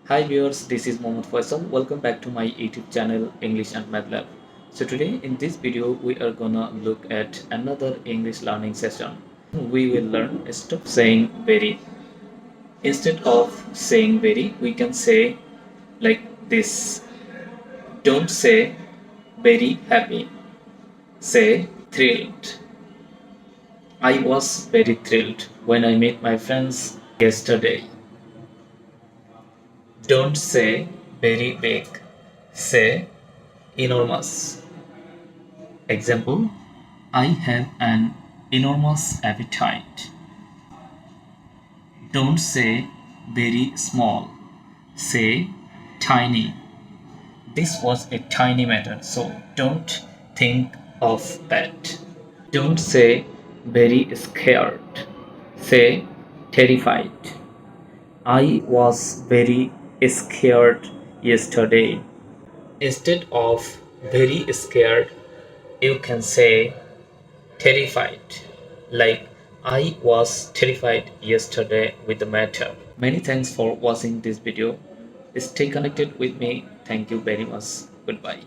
Hi viewers, this is Mohammad Faisal. Welcome back to my YouTube channel English and Math Lab. So today in this video we are gonna look at another English learning session. We will learn stop saying very. Instead of saying very, we can say like this. Don't say very happy. Say thrilled. I was very thrilled when I met my friends yesterday. Don't say very big. Say enormous. Example: I have an enormous appetite. Don't say very small. Say tiny. This was a tiny matter, so don't think of that. Don't say very scared. Say terrified. I was very scared yesterday. Instead of very scared, you can say terrified. Like I was terrified yesterday with the matter. Many thanks for watching this video. Stay connected with me. Thank you very much. Goodbye.